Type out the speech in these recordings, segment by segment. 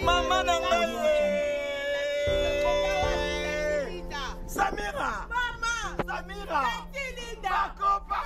Mama nangai. Samira. Mama. Samira. Linda. Papa.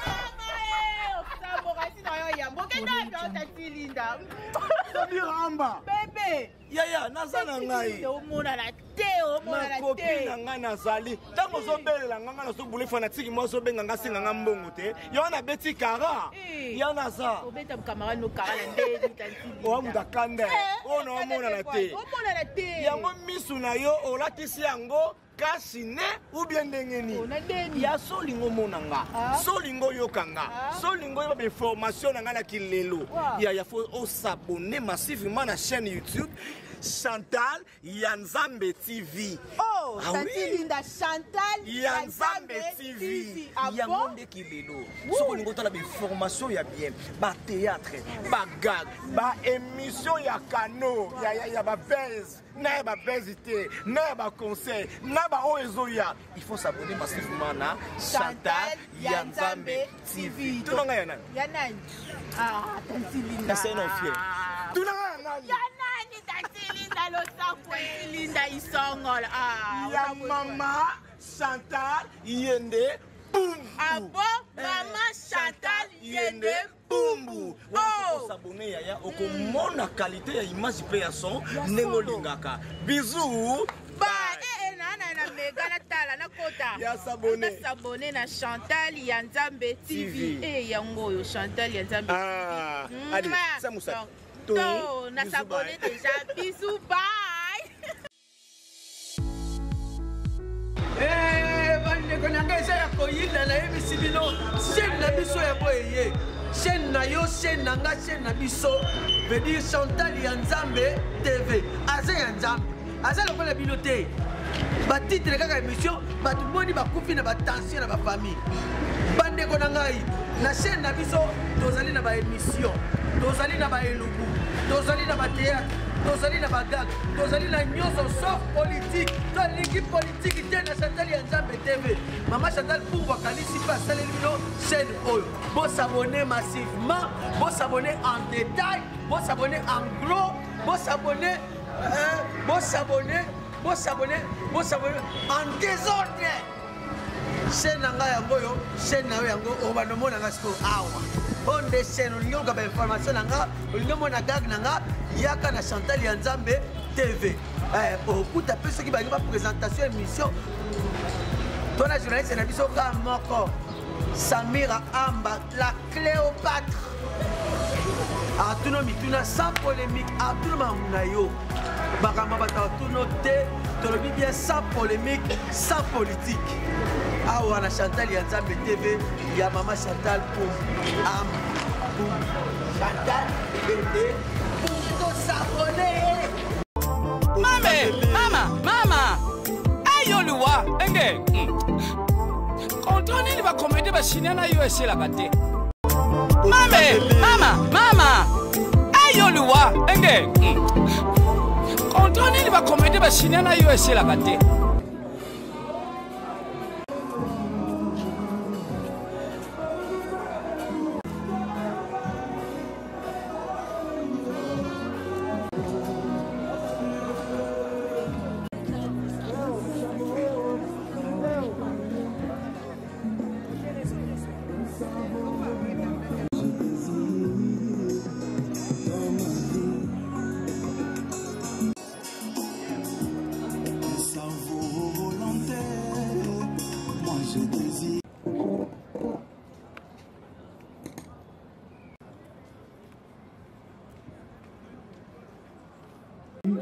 Samira amba. Bebe. Yaya nazana ngai. Omona la te, omona la te. Copine nanga nazali. Tango zo belela nganga na so bule fanatique mo so benga ngasinga ngambongo te. Yo na beti kara. Ya na sa. Obeta camarade no kara ndeni tantini. O amuda kande. O no omona la te. Omona la te. Yango misu na yo olatisi yango kasi ne ou bien ndengeni. Ya solingo monanga. Solingo yokanga. Solingo yo be formation nanga na kilelo. Ya faut s'abonner massivement na chaîne YouTube Chantal Yanzambe TV. Oh, Linda Chantal Yanzambe TV. Yamonde kilelo. Soko lingo tala be formation ya bien, ba théâtre, ba gag, ba émission ya kano, ya ba buzz, na ba buzzité, na ba conseil, na ba oezoya. Il faut s'abonner massivement na Chantal Yanzambe TV. Tout nga yana. Yana. Ah, Linda. C'est non fier. Tout nga yana. Yana ni Linda lo sapo Linda isongol. Ah, ya mama Chantal Yende Boum. Ah bon, maman Chantal Yende Bumbu. Oh, s'abonner yaya okomona qualité ya image pe ya son nengo lingaka. Bisous. Bye. Na mega na tala na kota. Ya s'abonner. Na s'abonner na Chantal Yanzambe TV. Eh yango yo Chantal Yanzambe. Ah, allez, ça moussa. To na s'abonner déjà. Bisous, bye. Eh, bande konanga eza ya koyinda na yebisi bino chaîne na biso ya boye. Chaîne na yo, chaîne na nga, chaîne na biso. Veut dire Chantal Yanzambe TV. Aza Yanzambe. Aza lokola bino te. Ba titre kaka émission, ba tumoni ba kufi na ba tension na ba famille. Bande konanga na chaîne na biso, tozali na ba émission, tozali na ba eluku, tozali na ba théâtre, tozali na ba gag, tozali na nyonso sauf politique. To l'équipe politique te na Chantal Yanzambe TV. Maman Chantal pour wakalisi pa saleli bino chaîne oyo. Bon s'abonner massivement, bon s'abonner en détail, bon s'abonner en gros, bon s'abonner vous s'abonnez en désordre. Chaîne nanga yango yo, chaîne na yango obano mona ngasko awa. Onde chaîne olingo ka information nanga, olingo mona gag nanga, yaka na Chantal ya Nzambe TV. Okuta pe ceux qui ba présentation émission. Toi la journaliste na biso ka moko. Samira Amba, la Cléopâtre. Atuno mituna sans polémique, atuno mamunayo. Bakama batatuno te, tolobi bien sans polémique, sans politique. Awa na Chantal ya Nzambe TV, ya Mama Chantal pour Amba. Chantal BD pour s'abonner. Mama. Ayo luwa, enge. Contrôle va comédie va signer na USA la gâté. Mama. Ayo luwa, enge. Contrôle va comédie va signer na USA la gâté.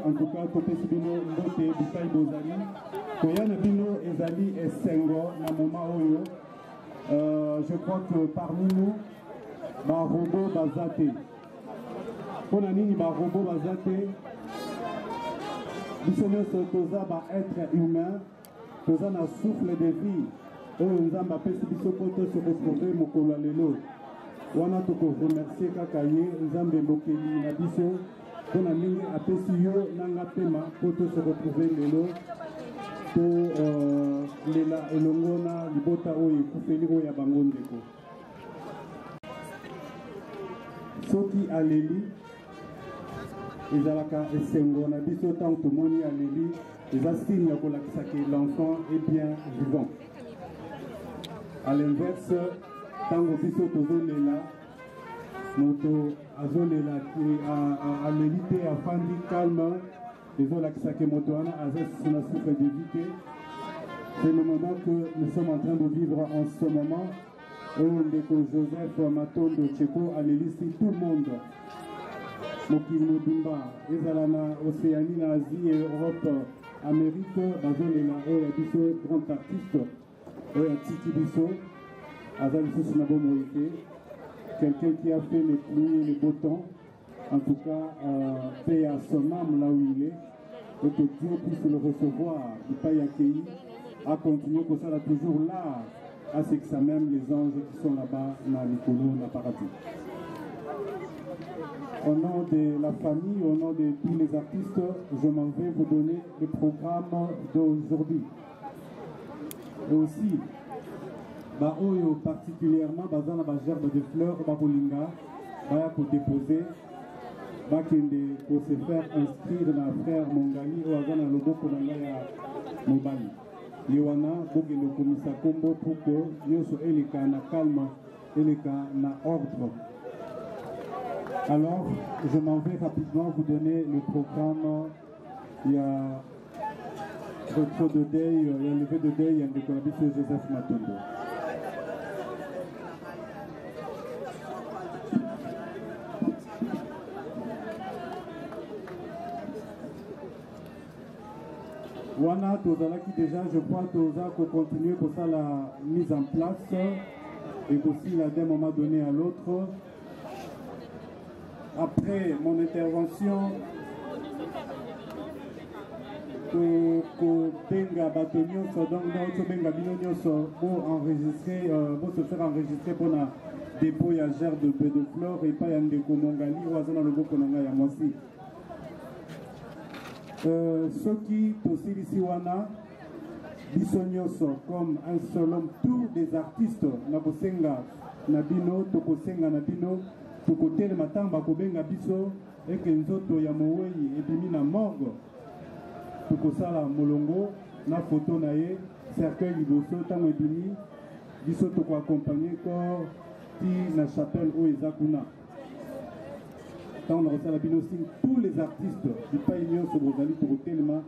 En tout cas, côté Sibino, Mbote, Bissaï Bozali, Koyana Bino, Ezali et Sengo, na moment oyo, je crois que parmi nous, ma robot Bazate. Pour la ligne, ma robot Bazate, Bissonne Sotoza va être humain, Toza na souffle de vie, oyo Nzamba pesi biso poto se retrouver mokolo lelo. Wana toko remercier Kakaye, Nzambe Mokeli na biso. Pour la ligne à Pessio, Nangatema, pour se retrouver lelo, pour Lela Elongona, Libota Oye, Koufeli ya Bangondeko. Soki Aleli, Ezalaka Essengo, na biso tant que Moni Aleli, les assignent que l'enfant est bien vivant. À l'inverse, tant que biso Tozo Lela, moto azolela à l'élite à Fandi calme les autres qui s'accèdent moto ana azas na souffre d'éviter. C'est le moment que nous sommes en train de vivre en ce moment. Ndeko Joseph Matondo Tcheko à l'élite tout le monde. Mokili Mobimba ezalana Océanie, Asie et Europe, Amérique bazolela oya biso grand artiste oya Tiki biso azali biso na bomoyeke. Quelqu'un qui a fait les pluies et les beaux temps, en tout cas, paix à son âme là où il est, et que Dieu puisse le recevoir, il pas y accueillir, à continuer comme ça, là, toujours là, à ce que ça même les anges qui sont là-bas, dans les colons, dans le paradis. Au nom de la famille, au nom de tous les artistes, je m'en vais vous donner le programme d'aujourd'hui. Et aussi, Oyo particulièrement bazana ba gerbe de fleurs bakolinga baya ko déposer bakende ko se faire inscrire na frère Mongali o azana loboko na ya mobali yewana boge le komisa kombo pour que yoso eleka na calme eleka na ordre. Alors je m'en vais rapidement vous donner le programme. Il y a retro de deuil, il y a levé de deuil, il y a un décoratif Joseph Matondo. Wana Tozala qui déjà, je crois, Toza pour continuer pour ça la mise en place et aussi là d'un moment donné à l'autre. Après mon intervention, Benga Batonio, donc Benga Binonio pour enregistrer, pour se faire enregistrer pour la dépôt à gerbe de fleurs et pas Yandeko Mongali ou Azana Lobo Konanga Yamosi. Ceux qui aussi ici wana bisonyoso comme un seul homme, tous les artistes nakosenga nabino tokosenga nabino tokotel matamba kobenga biso et que nzoto ya moweyi ebimi na morgue tokosala molongo na photo na ye cercueil liboso ntango ebimi biso tokoaccompagne corps ti na chapelle oyo eza kuna ntango nakosala bino signe tous les artistes bipai nyonso bozali tokotelema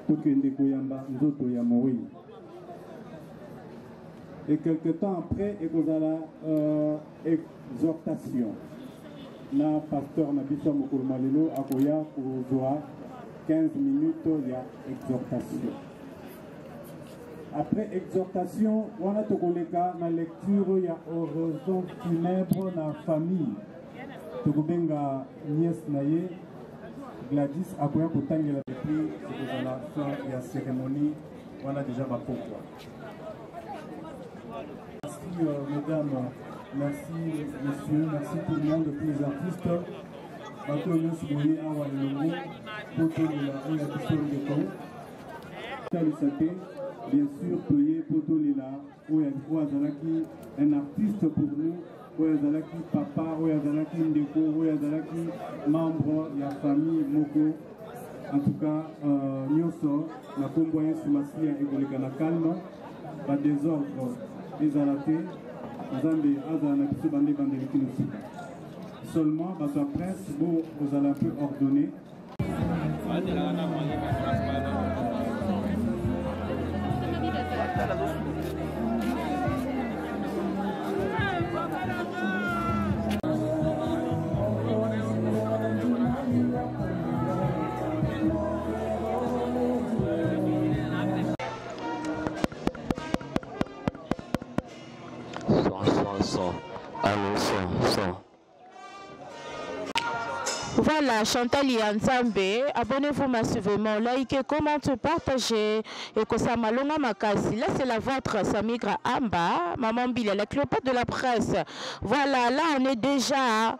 tokende koyamba nzoto ya Moïse. Et quelque temps après ekozala exhortation na pasteur na biso mokolo malelo akoya kozwa 15 minutes ya exhortation. Après exhortation, on a tokoleka na lecture ya oraison funèbre na famille. Tokobenga nièce na ye Gladys akoya kotangela depuis la fin de la cérémonie. Voilà déjà ma pourquoi. Merci mesdames, merci messieurs, merci tout le monde, tous les artistes. Maintenant, nous sommes à Wallonie pour tout le monde. Bien sûr, Toye Potolila, Ouazalaki, un artiste pour nous, Ouazalaki papa, Ouazalaki Ndeko, Ouazalaki membre de la famille Moko. En tout cas, Nyoso, la Comboyen Soumassia et Golekana calme, pas désordre, des alatés, Zambi, Azana, Kisubande, Bandelikinosi. Seulement, votre prince, vous allez un peu ordonner. Voilà, Chantal Yanzambe, abonnez-vous massivement, likez, commentez, partagez et que ça malonga makasi. Là, c'est la vôtre, Samigra Amba, Maman Bila, la clopette de la presse. Voilà, là, on est déjà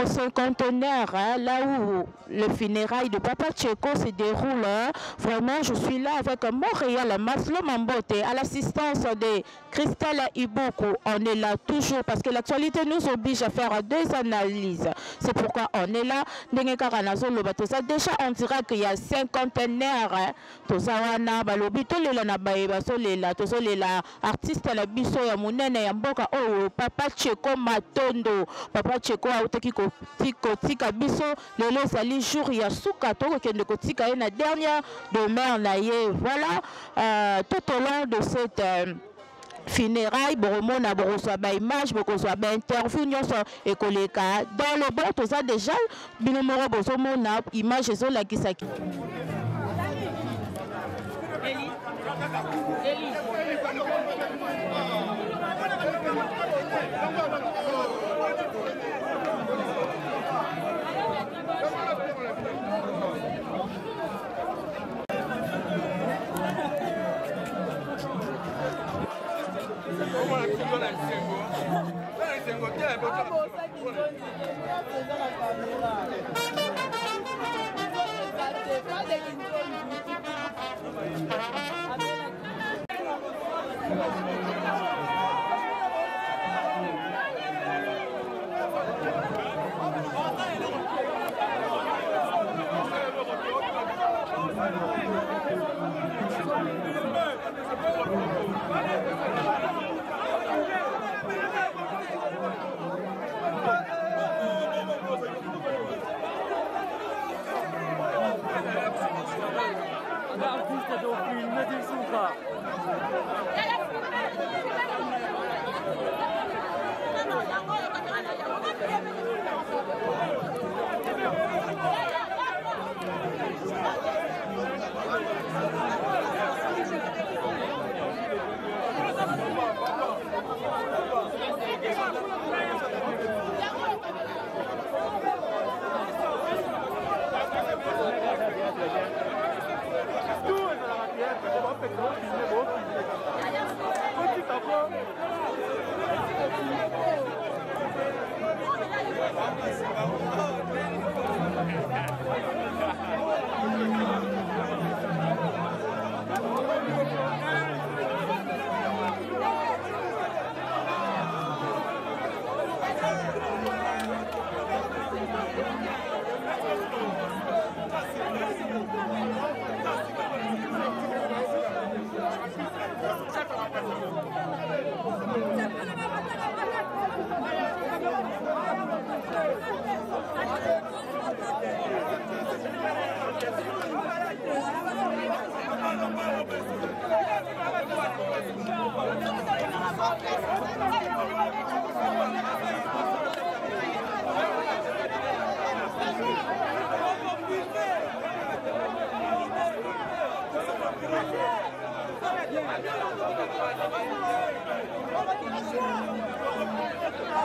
au cinquantenaire, hein, là où le funérail de Papa Tcheko se déroule. Hein. Vraiment, je suis là avec Montréal, Maslo Mambote, à l'assistance de Christelle Ibuku. On est là toujours parce que l'actualité nous oblige à faire des analyses. C'est pourquoi on est là. Déjà, on dira qu'il y a cinquantenaire. Tozawana, Balobi, Tolela Nabaeba, Solela, Tozolela, artiste la biso ya Munene Yamboka, oh, Papa Tcheko Matondo, Papa Tcheko Aoteki Tika biso lelo sali jour ya suka to kende kotika na dernière demeure na ye. Voilà, tout au long de cette funérailles boromona boroswa ba image bokozwa ba interview nyonso ekoleka dans le bon tout ça déjà binomoro bozomona image ezolakisaki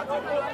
No comment.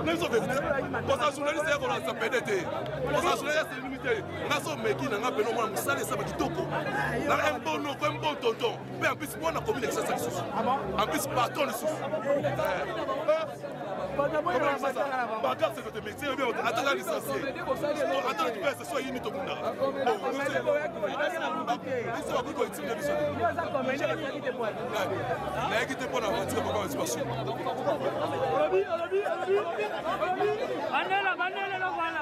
journaliste posa journaliste ya kolasa PDT posa journaliste c'est limité ngaso meki na nga peno mwana musala esa bakitoko na un bon tonton pe en plus mwana commune exercice lisusu en plus pardon lisusu bagarre c'est notre métier attends la licencié attends tu peux ce soit yini to kunda isso va kuko itime biso na ekite pona vantika papa espace Bandela lo voilà.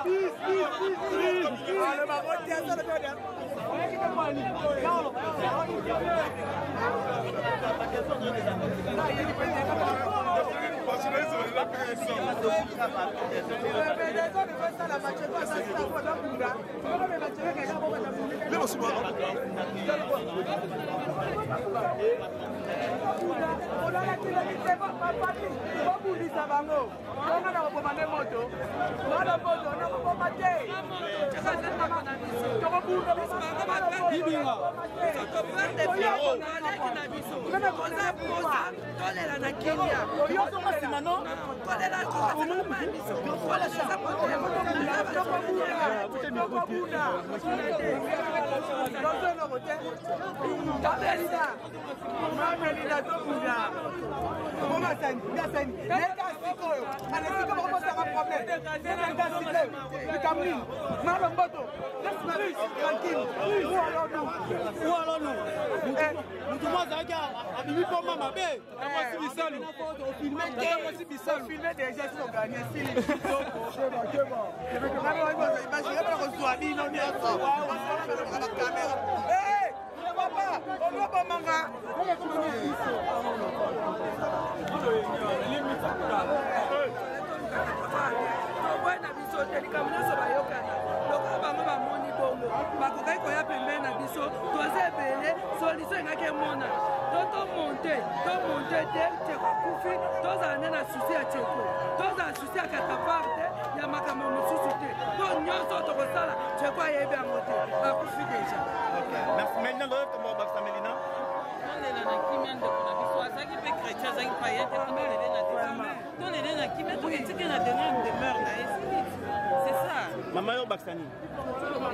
Maman yo Baksani.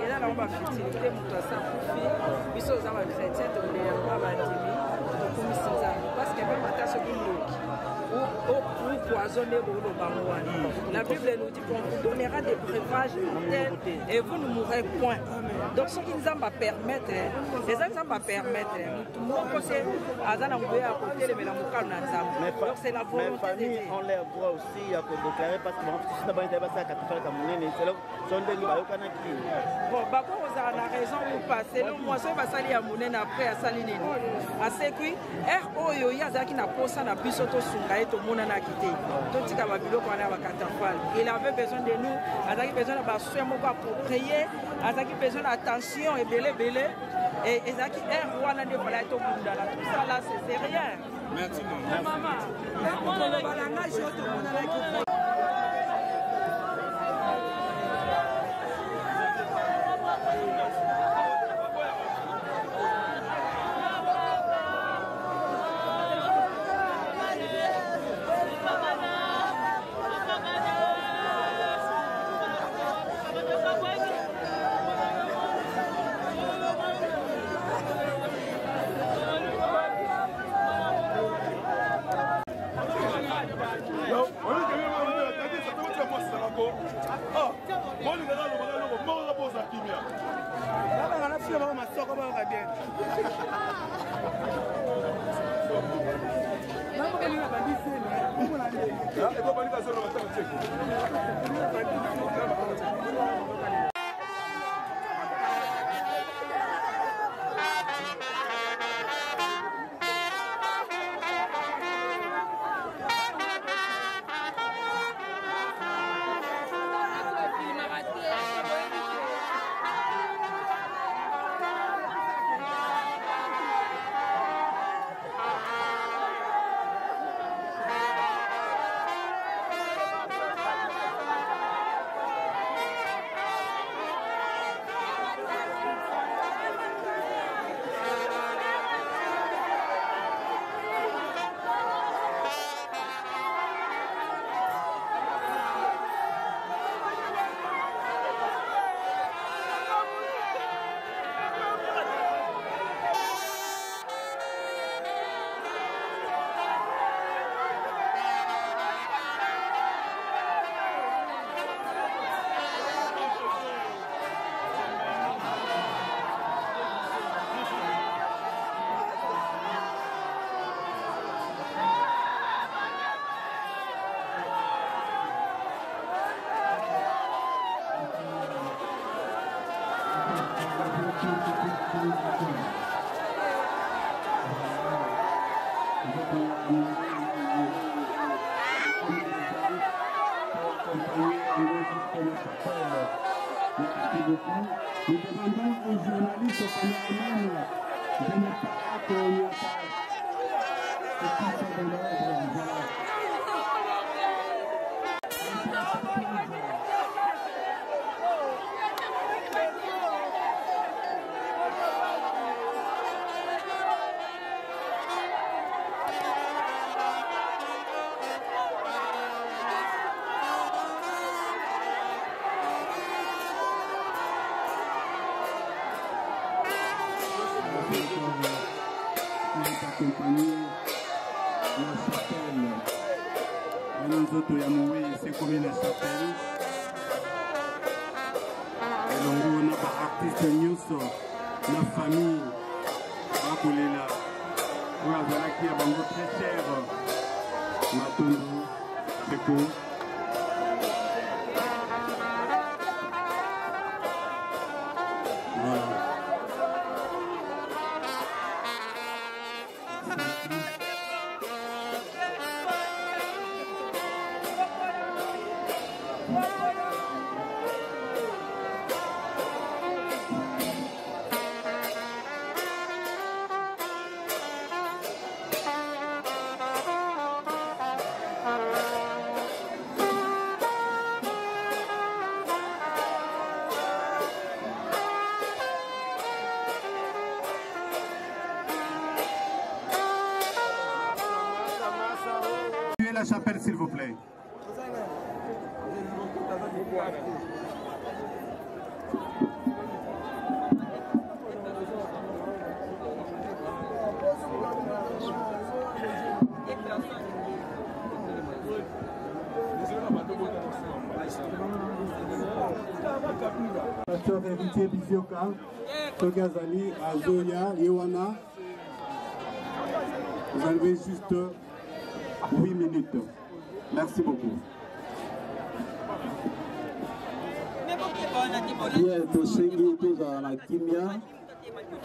Et là, on va fertilité, parce qu'il y a même attache ou poisonner la Bible nous dit qu'on vous donnera des breuvages mortels et vous ne mourrez point. Donc ce qui nous va permettre, les gens va permettre, donc c'est la volonté de Dieu. Mais on leur droit aussi à déclarer parce que si d'abord il passé à 4 fois comme on est c'est là son demi ba yokana ki. Bon ba ko za na raison ou pas c'est le moisson va sali ya monene après à sali nini. À ce qui oyo ya zaki na posa na biso to sunga eto mona na kité. To tika ba biloko na ba katafal. Il avait besoin de nous, azaki besoin ba soin moko approprié, azaki besoin d'attention et belé et ezaki wana de voilà to bunda là tout ça là c'est rien. Merci maman. C'est comme la chapelle. Et donc on a des artistes nyonso, la famille, Bakolela, on a qui a bango très cher, Matondo, Peko. Voilà. La chapelle, s'il vous plaît. Pasteur héritier Bisioka, Togazali, Azoya, Yewana. Vous avez juste 8 minutes. Merci beaucoup. Bien, Tosengi, tous à la Kimia,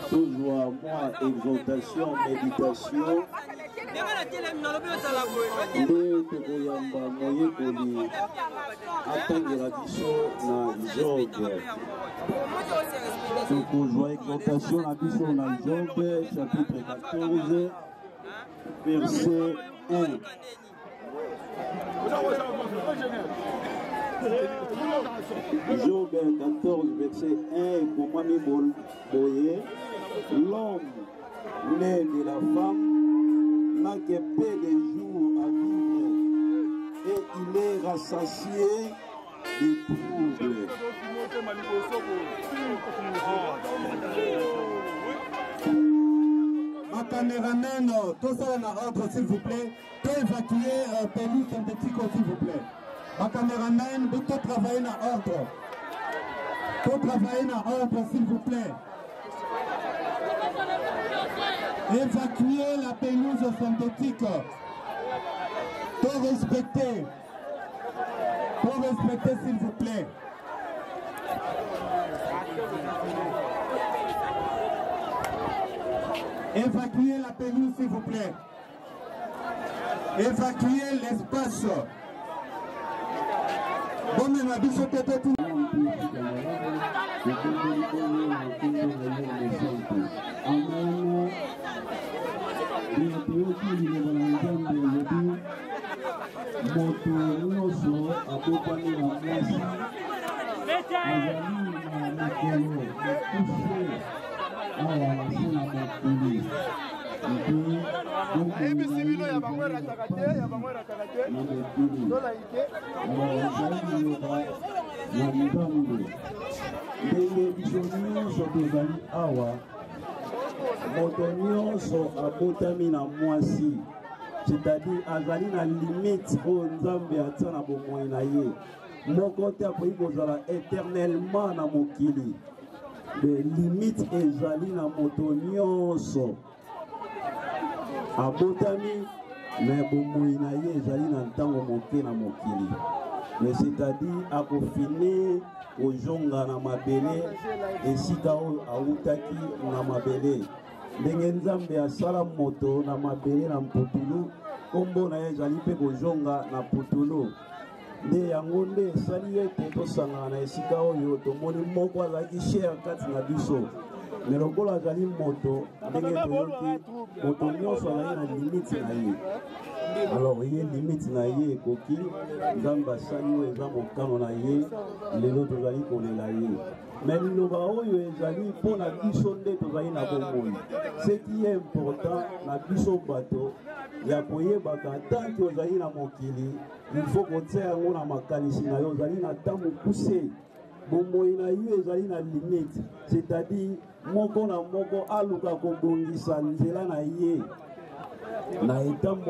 toujours moi, exaltation, méditation. Nde tokoyamba moyekoli atangela biso na Job. Tokozwa exaltation na biso na Job, chapitre 14, verset 1. Job 14, verset 1, comment boye, l'homme né de la femme n'a que peu de jours à vivre et il est rassasié de troubles. Ma caméraman, tout ça en ordre s'il vous plaît, peut évacuer pelouse synthétique s'il vous plaît. Ma caméraman, vous tout travailler en ordre. Tout travailler en ordre s'il vous plaît. Évacuer la pelouse synthétique. Tout respecter. Tout respecter s'il vous plaît. Évacuer la pelouse s'il vous plaît. Évacuer l'espace. Bon, mais ma biche peut-être tout. c'est-à-dire azali na limite o nzambe atia na bomoi na ye moko te akoki kozala éternellement na mokili de limite ezali na moto nyonso abotami me bomoi na ye ezali na ntango moke na mokili mais c'est-à-dire akofini kozonga na mabele esika oyo awutaki na mabele ndenge nzambe asala moto na mabele na mputulu kombo na ye ezali mpe kozonga na putulu nde yango nde esali ete tosangana na esika oyo tomoni moko azalaki cher kati na biso mais lokola azali moto ndenge toyoki moto nyonso azali na limite na ye. Alors ye limite na ye ekoki nzambe asali oyo eza mokano na ye lelo tozali kolela ye. Mais liloba oyo ezali mpo na biso nde tozali na bomoi. Ce qui est important na biso bato ya koyebaka tanki ozali na mokili il faut kotia yango na makanisi na yo ozali na temps mokuse. Bomoi na yo ezali na limite, c'est-à-dire moko na moko aluka kobongisa nzela na ye na etambo.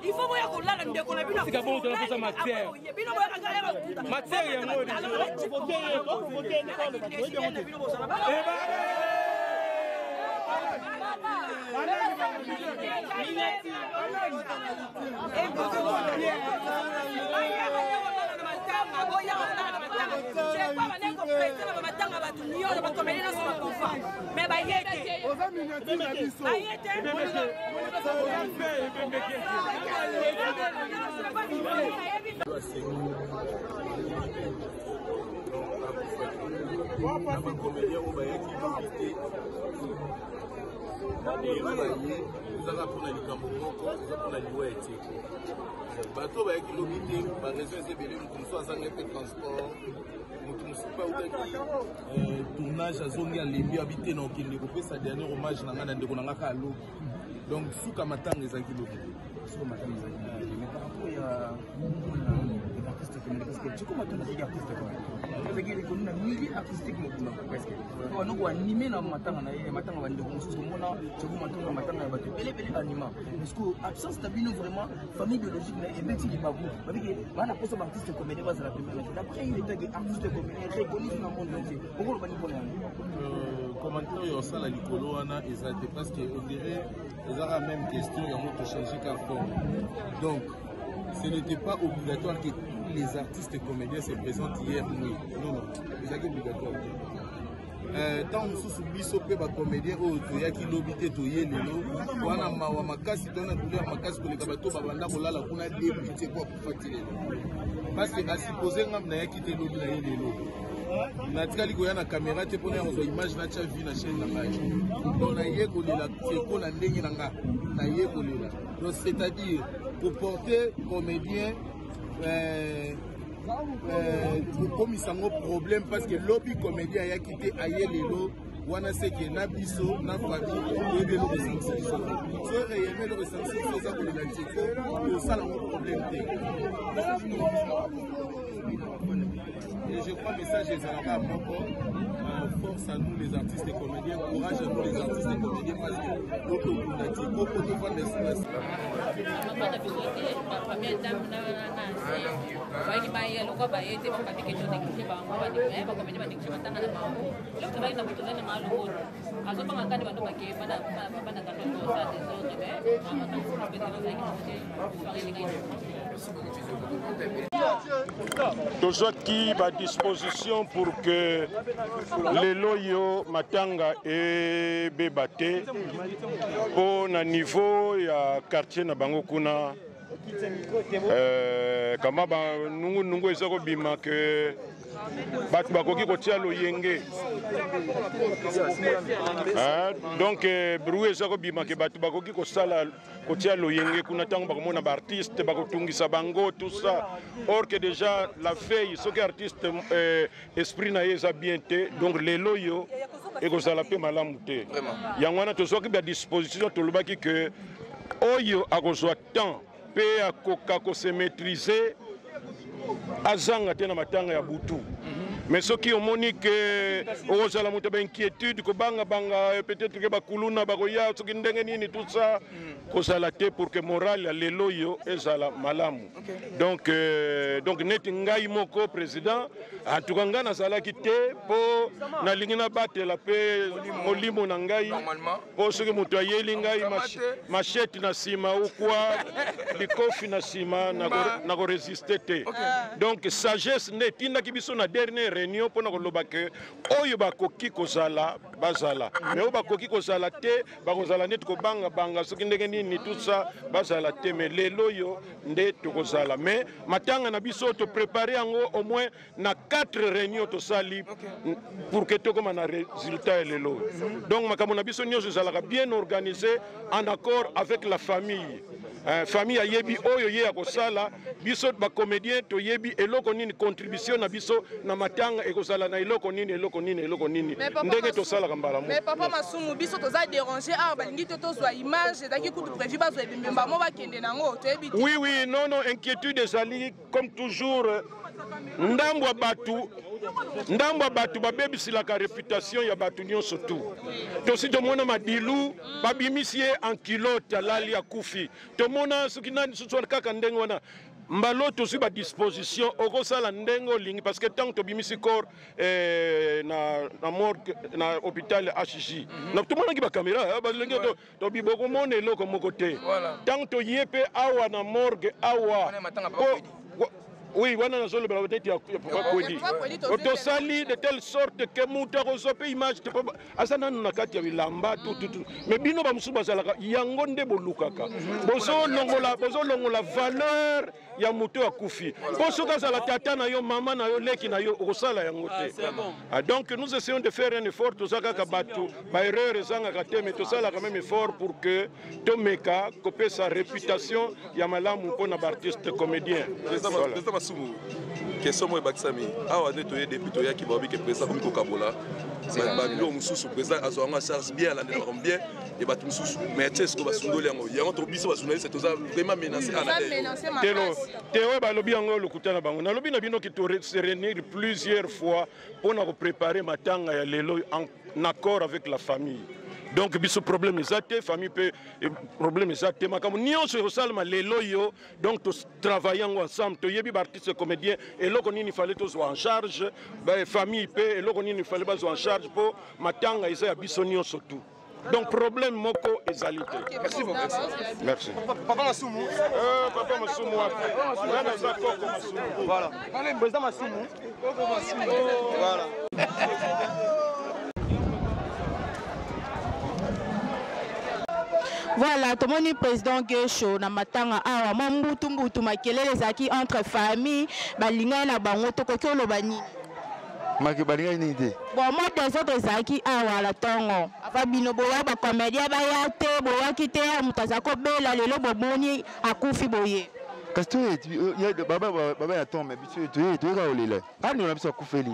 Il faut voir qu'on l'a la ndeko na bino. Sika bon tona posa matière. Bino boya kagala okuta. Matière yango de. ezaka mpona likambo moko eza mpona liwa etiko bato bayaki lobi te barezo eza ebele moto mosusu azanga mpe transport moto mosusu mpe autaki tournage azongi alembi abi te na okende kopesa dernier hommage na ngai na ndeko na nga ka alobi donc suka matanga ezalaki lobi suka matanga ezalaki lobi mais par rapport ya artiste comédie parce que tu comment tu as artiste comédie parce que les na milieu artistique mokuna presque on no animer na matanga na ye matanga bande ko mususu mona tu ko matanga matanga ba te bele anima parce que absence tabino vraiment famille biologique na et beti babu parce que bana posa ba artiste comédie ba la première d'après il était artiste comédie reconnu dans le monde entier pourquoi le bani pour commentaire yo ça la likolo wana ezate parce que on dirait ils ont la même question il y a moto changer car forme donc ce n'était pas obligatoire que tous les artistes et comédiens se présentent hier nuit. Non, non, c'est obligatoire. Tant que nous sommes biso pe ba comédien o ya ki lobité to ye lelo wana mawa makasi tona douleur makasi ko le kabato ba banda kolala kuna débuté quoi pour fatiguer. Parce que à supposer ngam na ya ki te lobi na ye lelo. Na tikali ko ya na caméra te pona on image na cha vie na chaîne na ngai. Donc na ye ko lela c'est ko na ndenge na nga. Na ye ko lela. Donc c'est-à-dire pour porter comédien comme ils ont un problème parce que lobby comédien a quitté ailleurs les lots wana c'est que na biso na famille et de ressentir c'est réellement le ressentir c'est ça pour les actifs ça là un problème et je crois message des arabes force à nous les artistes et comédiens, courage à nous les artistes et comédiens parce que notre communauté, beaucoup de fois d'espèces. Tozwaki ba disposition pour que les loyo matanga et bebate pour na niveau ya quartier na bango kuna kama ba nungu ezako bima que batu bakoki kotia loyenge donc bruit ezako bima que batu bakoki kosala kotia loyenge kuna tango bakomona ba artiste bakotungisa bango tout ça or que déjà la veille ce que artiste esprit na eza bien te donc les loyo ekozala pe malamu te yango wana tozwaki ba disposition tolobaki que oyo akozwa temps pe akoka kose maîtriser azanga te na matanga ya butu mais soki omoni ke ozala moto ba inquiétude ko banga peut-être que bakuluna bakoya soki ndenge nini tout ça kozala te pour que moral ya lelo yo ezala malamu donc neti ngai moko président en tout cas nga nazalaki te po nalingi nabatela pe molimo na ngai po soki moto ayeli ngai machete na nsima ukwa likofi na nsima nakoresiste te donc sagesse nde etindaki biso na dernière réunion mpona koloba ke oyo bakoki kozala bazala mais oyo bakoki kozala te bakozala neti kobangabanga soki ndenge nini tout ça bazala te mais lelo oyo nde tokozala mais matanga na biso toprépare yango au moins na 4 réunions tosali pour que tokoma na résultat ya lelo donc makambo na biso nyonso ezalaka bien organisé en accord avec la famille famille ayebi oyo ye ya kosala biso bacomédien toyebi eloko nini contribution na biso na matanga ekozala na eloko nini ndenge tosalaka mbala mais papa Masumu biso toza déranger awa balingi te tozwa image ezalaki kutu prévu bazwa ebembemba mo bakende nango toyebi oui non inquiétude ezali comme toujours ndambwa batu babebisilaka réputation ya batu nyonso tu tosi tomona madilu babimisi ye en kilote alali akufi tomona soki nani soso kaka ndenge wana mbalo tosi ba disposition okosala ndenge olingi parce que tant tobimisi corps na morgue na hôpital HJ na tomonaki ba caméra balingi tobiboko mona eloko moko te tant toye pe awa na morgue awa oui, on a un seul autosali de telle sorte que muta kosope image asana na kati ya bilamba tout mais bino ba musuba salaka yango nde bolukaka bozo longola valeur ya muto akufi bozo kazala tata na yo mama na yo leki na yo okosala yango te donc nous essayons de faire un effort tosaka kabatu ba erreur ezanga kate mais tosala quand même effort pour que tomeka kope sa réputation ya malamu pona ba artiste comédien. Masumu question moi bakisami awa ne toye depuis toya ki babi ke président comme kokabola ba bilo mususu président azo nga charge bien la ndela bien et ba mususu mais est-ce que ba sundoli yango yango to biso ba sundoli c'est vraiment menacé à la teo ba lobi yango lokutana bango na lobi na bino ki to se réunir plusieurs fois pour na préparer matanga ya lelo en accord avec la famille. Donc biso problème ezate famille peut problème ezate makamu nyonso osalma lelo yo donc to travailler ensemble to yebi artiste comédien et loko nini fallait to en charge ba famille peut et loko nini fallait ba en charge pour matanga isa ya biso nyonso tout. Donc problème moko ezalité. Merci beaucoup. Merci. Papa Masumu. Papa Masumu. Voilà. Allez, président Masumu. Voilà. Voilà, tout le monde président Gesho na matanga awa mambutu makelele zaki entre famille balinga na bango to kokyo lo bani. Maki balinga ni te. Bon moi des autres zaki awa la tongo. Ava bino boya ba comédien ba ya te boya kite mutaza ko bela lelo bomoni akufi boye. Kasto ya baba ya tombe biso to ka olele. Ani na biso akufeli.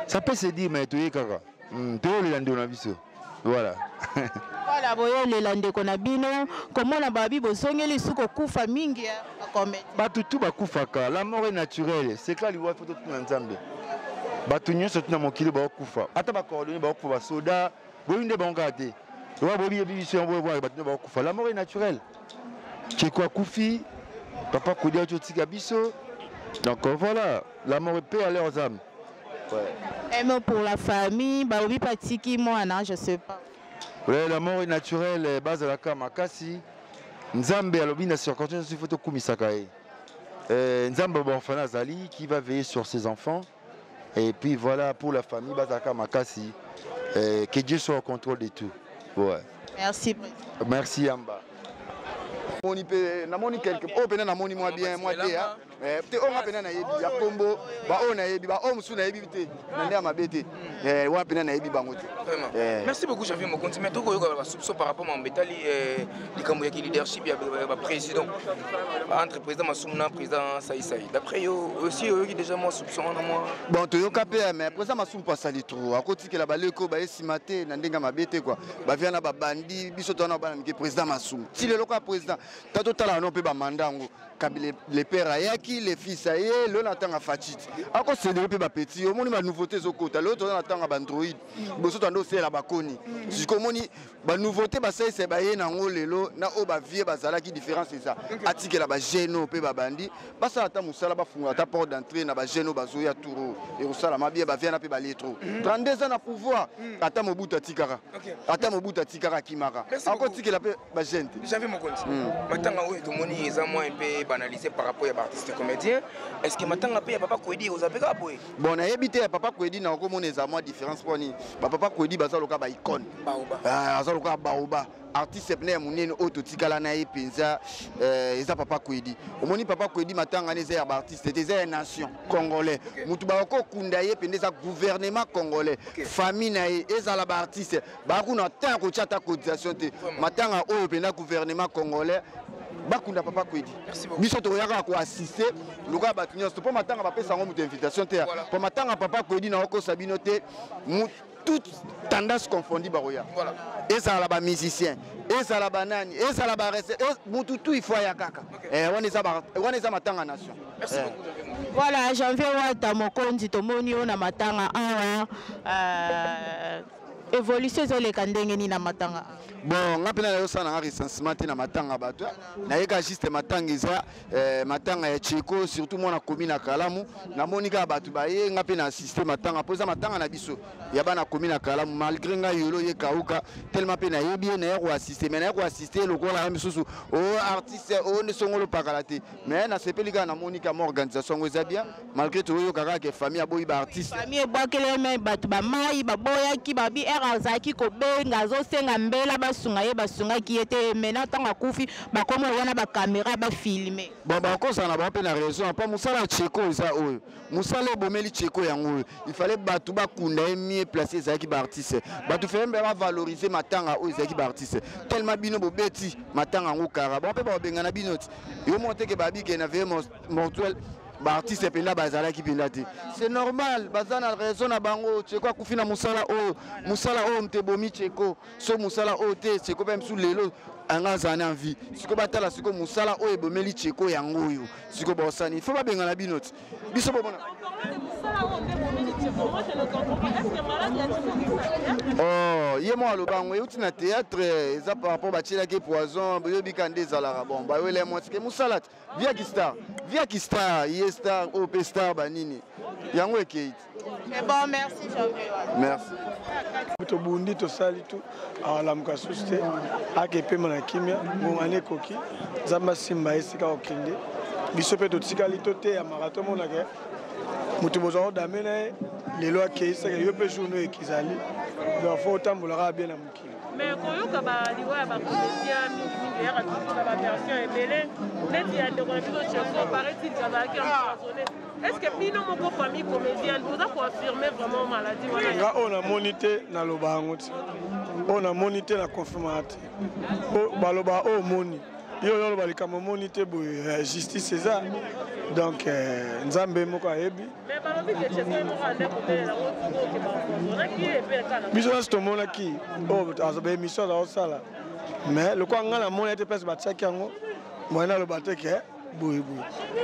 Ça peut se dire mais to kaka. To olele ndo na biso. Voilà. Voilà, boyo le lande kona bino, comment la babi bosongeli suko kufa mingi ya comme. Batutu bakufaka, la mort est naturelle, c'est que liwa photo tout nzambe. bato nyonso tuna mokili bakokufa ata bacoordonné bakokufa basoda boyi nde bango kaka te owa boyebi biso yango boyebwaka bato nde bakokufa la mort est naturelle Tcheko akufi papa Kodi azotika biso donc voilà la mort est paix à leurs âmes. Et même pour la famille baobi patiki mwana je sais pas. Ouais, la mort est naturelle base à la kamakasi Nzambe alobi na circonstance il faut to kumisaka Nzambe orphelin Zali qui va veiller sur ses enfants. Et puis voilà pour la famille Bazaka Makasi. Que Dieu soit au contrôle de tout. Ouais. Merci. Merci Amba. namoni quelque o pena namoni moi bien moi te ya te o nga pena na yebi ya kombo ba o na yebi ba o musu na yebi te na ndia mabete wa pena na yebi bango te. Merci beaucoup Javier Mokonzi mais toko yoka ba soupçon par rapport à Mbetali likambo ya leadership ya président entre président Masumna président Saïsaï d'après yo aussi yo qui déjà moi soupçon na moi bon to yoka pe mais président Masum pas sali trop akoti que la baleko ba esimate na ndenga mabete quoi ba vient na ba bandi biso to na ba na président Masum si le local président tato tala no pe ba mandango kabile les pères ayaki les fils aye le natanga fatit ako cédé pe ba petit au moni ba nouveauté zokota l'autre natanga ba android boso to ndo sela ba koni jusqu'au moni ba nouveauté ba c'est ba ye na ngolelo na o ba vie ba zala ki différence c'est ça atike la ba geno pe ba bandi ba sa ata musala ba funga ta porte d'entrée na ba geno ba zoya touro et au sala ma bien ba vient na pe ba letro 32 ans na pouvoir ata mobuta tikara ata mobuta tikara kimara ako tike la pe ba gente j'avais mon compte matanga oyo tomoni eza moi un peu banalisé par rapport à artiste comédien est-ce que matanga pe papa Kodi aux apeka boy bon na yebite papa Kodi na ko mona eza moi différence poni papa Kodi bazaloka ba icône baoba azaloka baoba artiste pene munene ototikala na ye penza eza papa Kodi omoni papa Kodi matanga neza ya artiste eza nation congolais mutu ba ko kunda ye pendeza gouvernement congolais famille na ye eza ba artiste ba kuna tant ko chata cotisation te matanga oyo penda gouvernement congolais bakunda papa Kodi biso to yaka ko assister luka batunyo to po matanga ba pesa ngo mutu invitation te po matanga papa Kodi na ko sabino te toute tendance confondue baroya voilà eza la ba musicien eza la banani eza la ba mutu tout il faut ya kaka on eza matanga nation. Merci beaucoup. Voilà janvier wata mokonzi tomoni ona matanga awa évolution ezoleka ndenge nini na matanga bon nga pena yo sana recensement na matanga bato na yeka juste matanga eza matanga ya Tcheko surtout moi na commune na Kalamu na monika bato baye nga pena assister matanga poza matanga na biso ya bana commune na Kalamu malgré nga yolo ye kauka tellement pena yebi na yeko assister mais na yeko assister lokola misusu o artiste o ne songolo pakalate mais na sepelika na monika mo organisation ngo eza bien malgré tout yo kaka ke famille aboyi ba artiste famille bwakele me bato ba mai ba boya ki ba bi azaki ko benga zo senga mbela basunga ye basunga ki était maintenant tanga kufi ba komo wana ba caméra ba filmer bon ba ko sana ba pe na raison pas musala Tcheko za oyo musala bomeli Tcheko yango il fallait batu ba kunda mieux placer zaki ba artiste batu fait ba valoriser matanga oyo zaki ba artiste tellement bino bobeti matanga ngo kara ba pe ba benga na binoti yo monte ke ba bi ke na vie mortuel ba artiste penda bazala ki penda te c'est normal bazana raison na bango Tcheko akufina musala o mtebomi Tcheko so musala o te Tcheko même sous lelo anga zana envie siko batala siko musala o ebomeli Tcheko yango yo siko bosani faut ba benga na binoti biso bona oh yemo alobango yuti na théâtre eza par rapport batila ke poison yobi kande zala bon ba wele mo sike musala via ki star ye star op star banini yango ekeit bon merci Janvier merci to bundi to sali tu alamuka suste ake pema na kimia ngongane koki zamba simba esika okende biso pe to tikali to te ya marathon mona ke mutu bozo damena lelo akeisa ke yo pe journée ekizali do faut tambola bien na mukili mais koyoka ba liwa ba comédien mingi ya ka ba version ebele neti ya ndeko biso Tcheko paraît-il ça va qui en est-ce que bino moko famille comédienne vous a confirmer vraiment maladie voilà nga on a monité na lobango ti on a monité na confirmate o baloba o moni yo ba likamo monité bo justice c'est donc nzambe moko ayebi mais balobi que Tcheko moko ande ko la roto ke ba on qui est kana biso sto mona ki o azobe émission za osala mais le quoi nga na monité place ba tchaki yango mwana lo bateke boye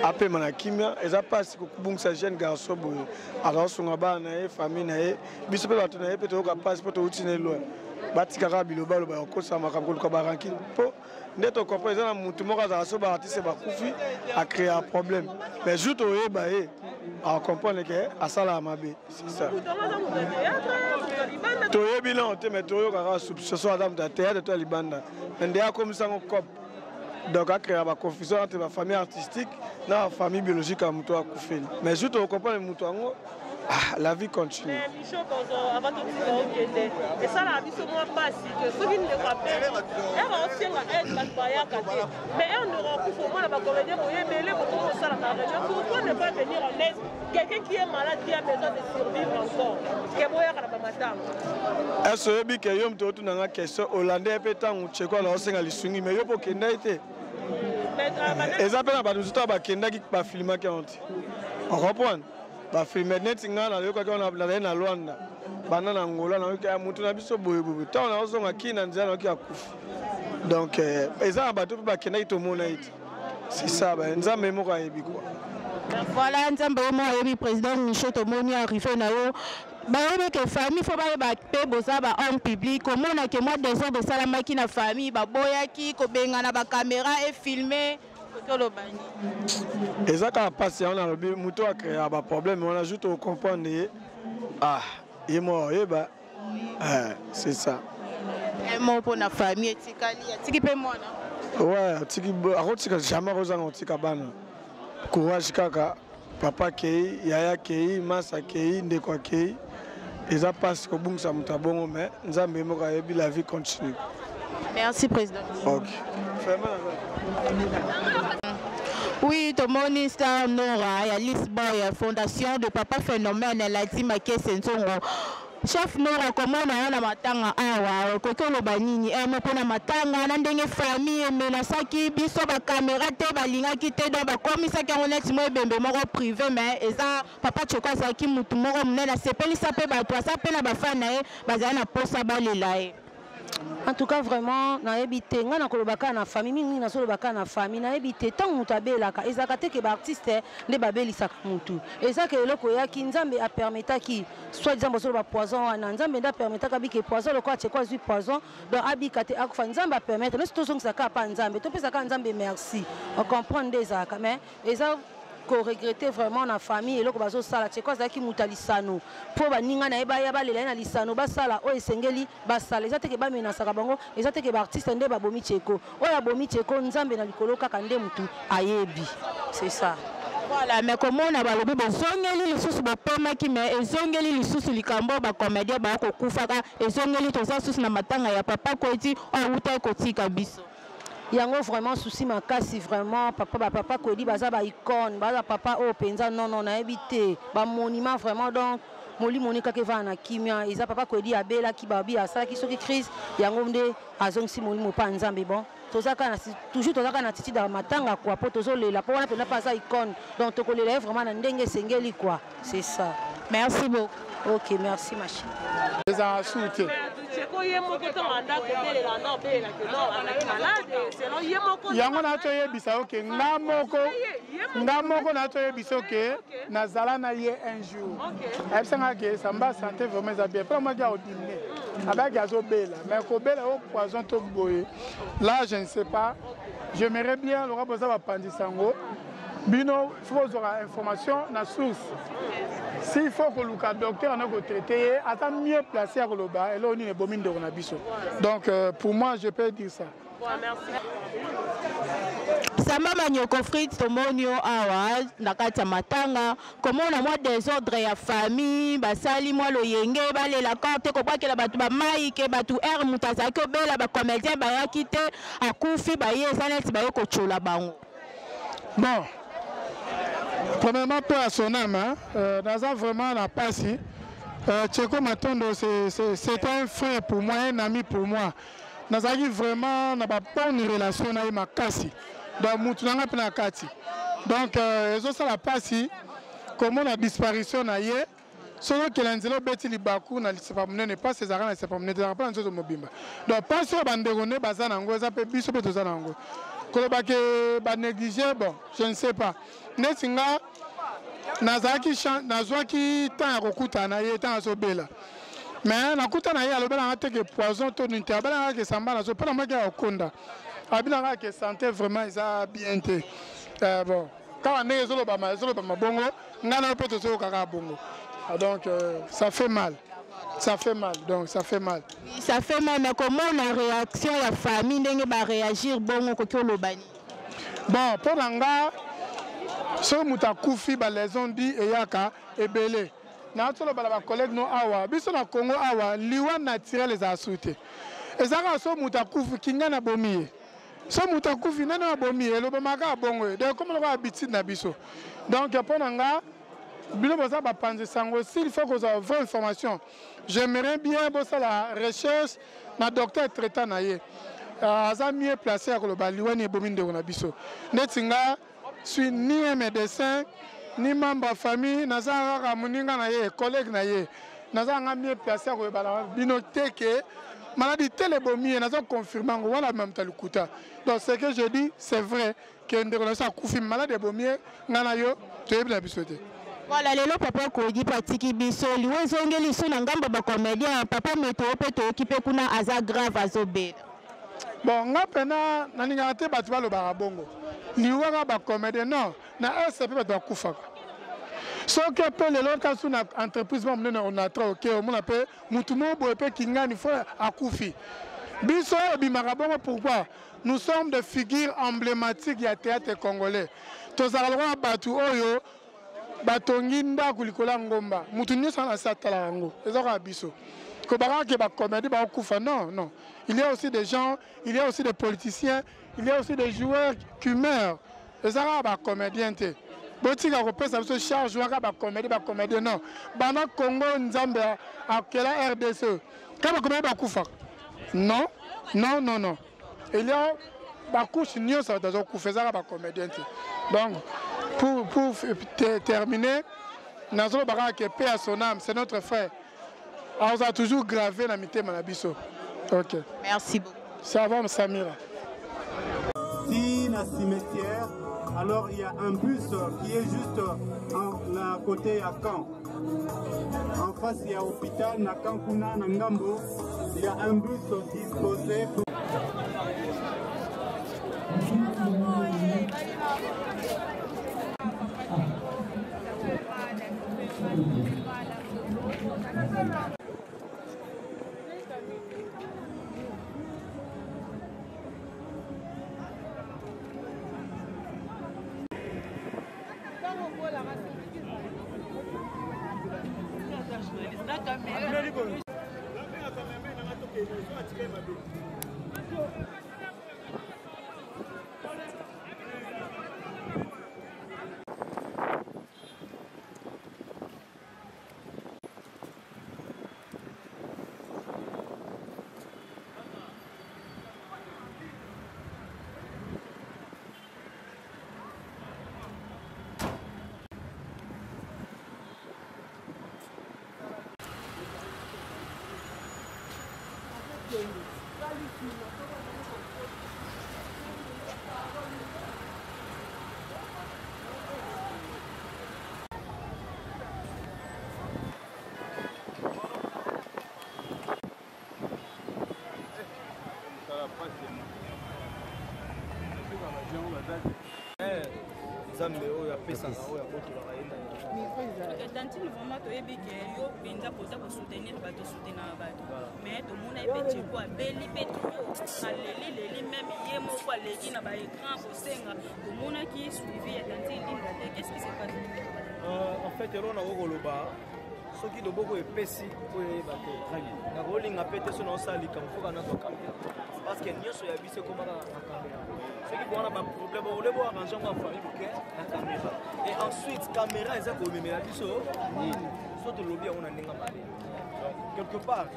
apema na kimia eza pasi kokubungisa jeune garçon boye azosunga bana na ye famille na ye biso mpe bato na ye mpe toyoka pasi mpo touti na eloi batikaka bilobaloba yakosa makambo koluka baranki mpo nde tocomprend eza na motu moko azala so baartiste bakufi acréa problème mais jour toyeba ye acomprendre ke asalaka mabe c'est ça toyebi non te mais toyokaka soso aza moto ya théâtre to ya libanda nde akomisango cope donc acréa baconfusion entre bafamille artistique na bafamille biologique ya moto akufeli mais jour tocomprendre moto yango la vie continue. Et ça, la vie, c'est moins facile. Ceux qui ne le rappellent, elle va aussi être mais on ne rencontre au moins la comédien pour y mêler pour ça la région. Pourquoi ne pas venir en aide quelqu'un qui est malade, qui a besoin de survivre encore? Est-ce que vous avez une question hollandais peut-être ou tchèque alors c'est à l'issue mais yo pour qu'il n'ait été. Et ça peut pas nous tout à Kenda qui pas filmer qui ont. On comprend. Ba filmer net ngana le ko na na Luanda bana na Angola na ka mutu na biso boye boye ta na ozonga kina nzana ki akufa donc eza bato ba kenda ito mona iti c'est ça ba nzambe moko ayebi quoi. Voilà nzambe mo ayebi président Michel Tomoni arrivé na yo bayebi ke famille fo bayeba pe boza ba homme public komona ke moi des heures de salamaki na famille ba boyaki ko benga na ba caméra et filmer. Et ça quand passe on a le muto a créé un problème on ajoute au comprendre ah il est mort c'est ça un mot pour la famille tiki pe moi ouais tiki arotika jamais rozanga tika bana courage kaka papa kei yaya kei masa kei ndeko kei et ça passe ko bungsa mutabongo mais nzambe mo ka yebi la vie continue. Merci président. OK. Oui, Tomoni Star Nora, il y a Lisboa, fondation de Papa Phénomène, elle a dit Maké Sensongo. Chef Nora, comment on a matanga awa, kokolo banini, eme pona matanga, nandenge famille, menasaki, biso ba caméra te balinga kite do ba komisa ki on est mo bembe moko privé mais eza papa choko saki mutu moko munela sepeli sape ba toi sape na ba fana e bazana posa balela e. En tout cas vraiment na ebité nga na kolobaka na famille mingi na solobaka na famille na ebité tant mutu abelaka ezaka te ke ba artiste nde babelisaka mutu eza ke eloko yaki nzambe a permetaki soit disant solo ba poison wana nzambe nda permetaka bike poison lokwa chekwa zui poison donc abika te akufa nzambe a permettre mais tout ça ka pa nzambe to pesa ka nzambe merci on comprend des aka mais eza ko regretter vraiment na famille eloko bazo sala chekwa zaki mutalisano po baninga na eba ya balela na lisano basala o esengeli basala eza teke ba menasaka bango eza teke ba artiste nde babomi cheko o ya bomi cheko nzambe na likolo kaka nde mutu ayebi c'est ça. Voilà, mais comment on a balobi bozongeli lisusu bopemaki mais ezongeli lisusu likambo ba comédien ba ko kufaka ezongeli toza susu na matanga ya papa ko eti o uta ko tika biso. Yango vraiment souci makasi vraiment papa ko di baza ba icône baza papa o penza non na éviter ba monument vraiment donc moli monika ke va na kimia eza papa ko di abela ki babi asala ki soki crise yango nde azongisi moli mo pa nzambe bon tozaka na toujours tozaka na titi da matanga quoi po tozolela po wana pena pas ça icône donc tokolela vraiment na ndenge sengeli quoi c'est ça. Merci beaucoup. OK, merci ma chérie. Les a soutenu. Yango na toye bisa OK ndamoko na toye bisa OK nazala na ye un jour. Ebsanga ke samba santé vraiment ça bien. Pour moi dia odimné. Avec azobela mais ko bela au poison to boye. Là je ne sais pas. J'aimerais bien le raboza va pandisango. Bino faut avoir information na source. S'il faut que le docteur ait traité, attend mieux placé à Koloba et là on est bomine de Ronabiso. Donc pour moi je peux dire ça. Samba Manyoko Fritz Tomonio awa nakati matanga comment on a moi désordre ya famille basali moi lo yenge bale la carte ko bakela batu ba mai ke batu er mutaza ko bela ba comédien ba yakite akufi ba yezanet ba yoko chola bango. Bon. Premièrement, peu à son âme, Naza vraiment la passe. Tcheko Matondo, c'est un frère pour moi, un ami pour moi. Naza vraiment n'a pas bonne relation avec ma cassi. Donc, Moutounanga Penakati. Donc, ils ont ça la passe. Comment la disparition n'a eu. Selon que l'Anzelo Betty Libakou n'a pas mené, pas ses arènes, c'est pas mené, pas un mobimba. Donc, pas sur Banderone, Bazanango, ça peut plus sur Bezanango. kolobake ba négliger bon je ne sais pas netinga nazwaki temps ya kokutana ye temps azobela mais nakutana ye alobelanga te ke poison to nini te abelanga ke samba nazo mpona mwaki ya kokonda abinanga ke santé vraiment eza bien te bon kaka ndenge ezolobama bongo ngai na mpe tozoyokaka bongo donc ça fait mal. Ça fait mal, donc ça fait mal. Ça fait mal, mais comment la réaction de la famille va réagir bon au Lobani? Bon, pour l'anga, ce Moutakufi, les ont dit Eyaka et Belé. Notre collègue no awa, biso na Congo awa, liwa naturel les a sauté. Et ça a ce Moutakufi qui n'a bomi. Ce Moutakufi n'a bomi, le bamaga bongo. Donc comment on va habiter na biso? Donc pour l'anga, s'il faut que vous ayez vraie information, j'aimerais bien bosser la recherche na docteur traitant naie. Aza mieux placé à Kolobaliwani et Bominde Onabiso. Netinga suis ni un médecin, ni membre de famille, naza ramuninga naie, collègue naie. Naza mieux placé à Kolobaliwani. Binote que maladie télébomi et naza confirmant voilà même talukuta. Donc ce que je dis, c'est vrai que ndekona kufi malade bomi ngana yo toyebi bisote. Voilà, les papa Kodi Patiki Biso, Louezongeli son ngambo ba comédien, papa meto peto occupé kuna aza grave azobe. Bon, nga pena naninga te batu ba lo barabongo. Liwanga ba comédien non, na SCP ba doit kufaka. So que pe le lot kasu na entreprise ba mnene on a trop OK, on mona pe mutumo bo pe kingani fo akufi. Biso bi marabongo pourquoi? Nous sommes des figures emblématiques du théâtre congolais. Tozalwa batu oyo batongi ndaku likola ngomba mutu nyonso na satala yango ezaka biso ko baraka ba comédie ba kufa non il y a aussi des gens, il y a aussi des politiciens, il y a aussi des joueurs qui meurent ezaka ba comédien te botika ko pesa biso charge waka ba comédie non bana Congo nzambe akela RDC ka ba comédie ba kufa non il y a ba couche nyonso dazo kufa ezaka ba comédien te donc pour terminer, Nazolo Barak et paix à son âme, c'est notre frère. On a toujours gravé la mité Manabiso. Ok. Merci beaucoup. Ça va, Samira. Si dans le cimetière, alors il y a un bus qui est juste à côté à Caen. En face, il y a l'hôpital, à Cancuna, à Ngambo. Il y a un bus disposé pour. tantine vraiment toyebi ke yo mpenza koza kosoutenir bato soutenaka bato mais tomona epeti ko abeli mpe aleli meme ye moko aleki na baécran kosenga tomonaki suivi ya tantine linda te qu'est-ce qui se passe en fait elona kokoloba soki loboko epesi oyo eyeba te nakolinga mpe te so naosala likambo foka nazwa kamera parce que nyonso ya biso ekomaka na kamera soki kowana baproblème ole boarrange yango ya famille moke na kamera et ensuite kamera eza komemela biso nini so tolobi yango na ndenge malele quelque part